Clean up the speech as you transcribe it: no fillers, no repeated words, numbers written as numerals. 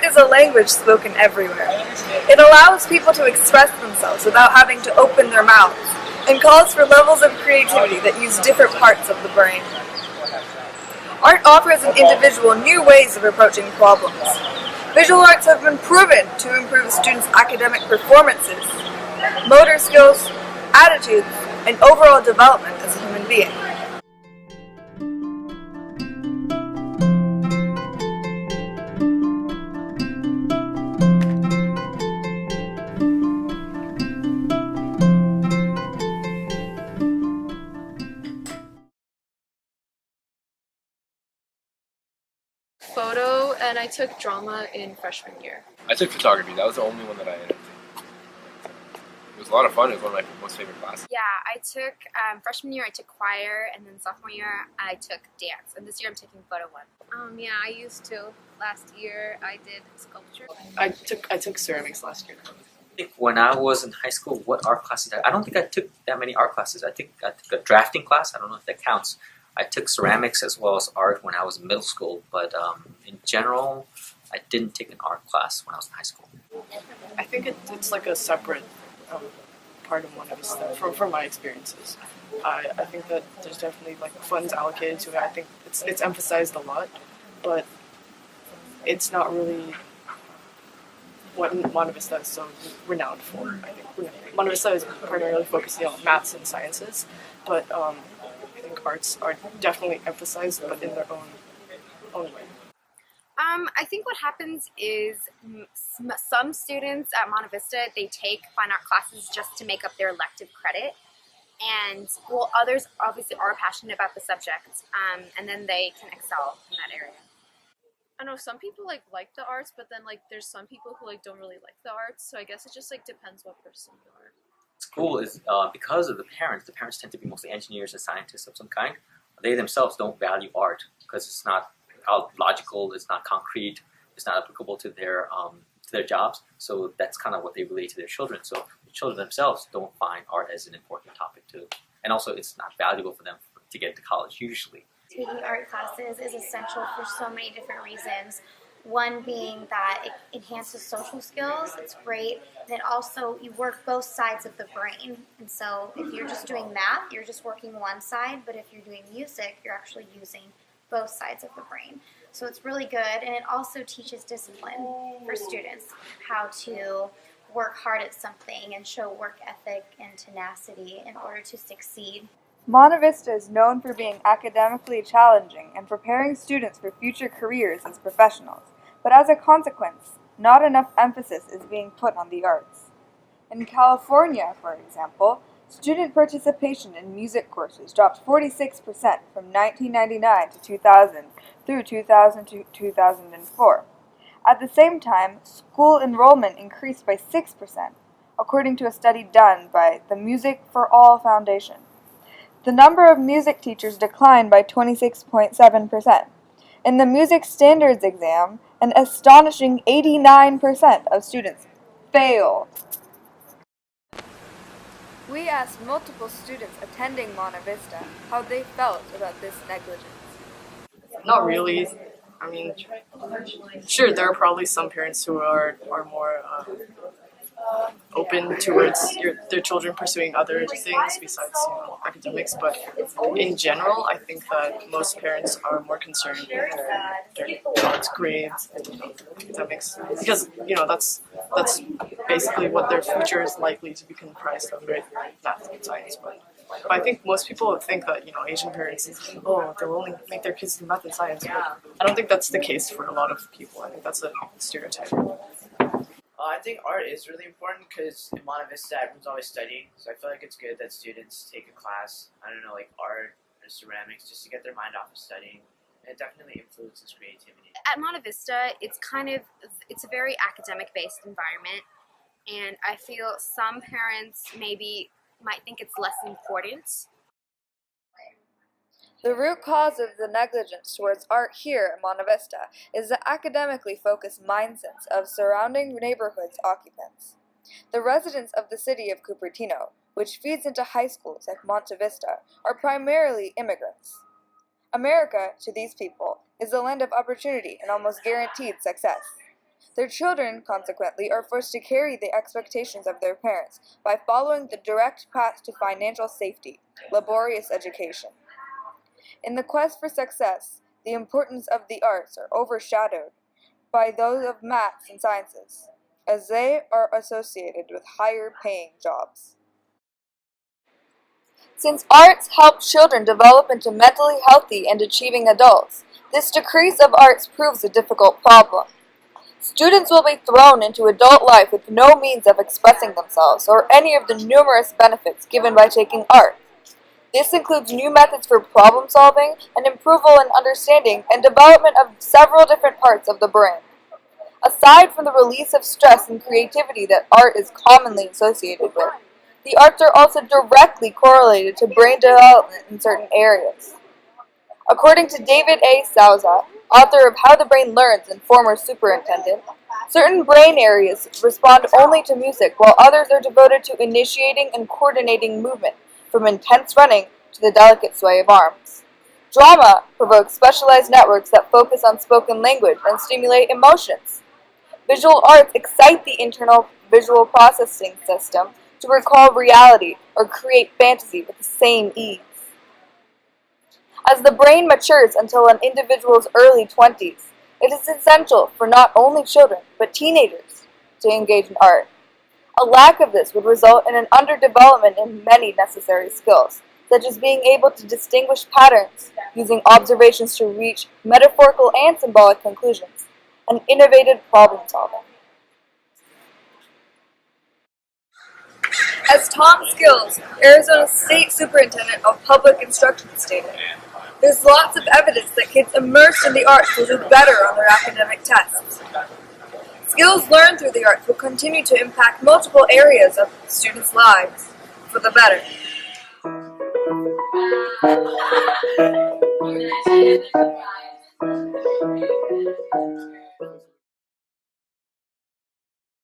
is a language spoken everywhere. It allows people to express themselves without having to open their mouths, and calls for levels of creativity that use different parts of the brain. Art offers an individual new ways of approaching problems. Visual arts have been proven to improve students' academic performances, motor skills, attitudes, and overall development as a human being. Photo, and I took drama in freshman year. I took photography. That was the only one that I ended up taking. It was a lot of fun. It was one of my most favorite classes. Yeah, I took freshman year I took choir, and then sophomore year I took dance, and this year I'm taking photo one. Yeah, I used to. Last year I did sculpture. I took ceramics last year. I think when I was in high school, what art classes? I don't think I took that many art classes. I think I took a drafting class. I don't know if that counts. I took ceramics as well as art when I was in middle school, but in general, I didn't take an art class when I was in high school. I think it's like a separate part of one of us from my experiences. I think that there's definitely like funds allocated to it. I think it's emphasized a lot, but it's not really what Monte Vista is so renowned for. I think Monte Vista is primarily focusing on maths and sciences, but I think arts are definitely emphasized, but in their own way. I think what happens is some students at Monte Vista, they take fine art classes just to make up their elective credit, and well, others obviously are passionate about the subject, and then they can excel in that area. I know some people like the arts, but then there's some people who don't really like the arts, so I guess it just depends what person you are. School is because of the parents tend to be mostly engineers and scientists of some kind. They themselves don't value art because it's not logical, it's not concrete, it's not applicable to their jobs. So that's kind of what they relate to their children. So the children themselves don't find art as an important topic too, and also it's not valuable for them to get to college usually. Taking art classes is essential for so many different reasons. One being that it enhances social skills, it's great, and it also, you work both sides of the brain. And so if you're just doing math, you're just working one side, but if you're doing music, you're actually using both sides of the brain. So it's really good, and it also teaches discipline for students, how to work hard at something and show work ethic and tenacity in order to succeed. Monte Vista is known for being academically challenging and preparing students for future careers as professionals, but as a consequence, not enough emphasis is being put on the arts. In California, for example, student participation in music courses dropped 46% from 1999 to 2000 through 2000 to 2004. At the same time, school enrollment increased by 6%, according to a study done by the Music for All Foundation. The number of music teachers declined by 26.7%. In the music standards exam, an astonishing 89% of students failed. We asked multiple students attending Monte Vista how they felt about this negligence. Not really. I mean, sure, there are probably some parents who are more open towards their children pursuing other things besides academics, but in general, I think that most parents are more concerned with their child's grades and academics, because that's basically what their future is likely to be comprised of, right? Math and science, but I think most people think that Asian parents, they'll only make their kids do math and science, but I don't think that's the case for a lot of people. I think that's a stereotype. I think art is really important because in Monte Vista, everyone's always studying, so I feel like it's good that students take a class, like art or ceramics, just to get their mind off of studying. It definitely influences creativity. At Monte Vista, it's a very academic-based environment, and I feel some parents might think it's less important. The root cause of the negligence towards art here at Monte Vista is the academically focused mindsets of surrounding neighborhoods' occupants. The residents of the city of Cupertino, which feeds into high schools like Monte Vista, are primarily immigrants. America, to these people, is a land of opportunity and almost guaranteed success. Their children, consequently, are forced to carry the expectations of their parents by following the direct path to financial safety, laborious education. In the quest for success, the importance of the arts are overshadowed by those of maths and sciences, as they are associated with higher paying jobs. Since arts help children develop into mentally healthy and achieving adults, this decrease of arts proves a difficult problem. Students will be thrown into adult life with no means of expressing themselves or any of the numerous benefits given by taking art. This includes new methods for problem solving and improvement in understanding and development of several different parts of the brain. Aside from the release of stress and creativity that art is commonly associated with, the arts are also directly correlated to brain development in certain areas. According to David A. Souza, author of How the Brain Learns and former superintendent, certain brain areas respond only to music while others are devoted to initiating and coordinating movement, from intense running to the delicate sway of arms. Drama provokes specialized networks that focus on spoken language and stimulate emotions. Visual arts excite the internal visual processing system to recall reality or create fantasy with the same ease. As the brain matures until an individual's early 20s, it is essential for not only children, but teenagers, to engage in art. A lack of this would result in an underdevelopment in many necessary skills, such as being able to distinguish patterns, using observations to reach metaphorical and symbolic conclusions, and innovative problem solving. As Tom Skills, Arizona State Superintendent of Public Instruction, stated, there's lots of evidence that kids immersed in the arts will do better on their academic tests. Skills learned through the arts will continue to impact multiple areas of students' lives for the better.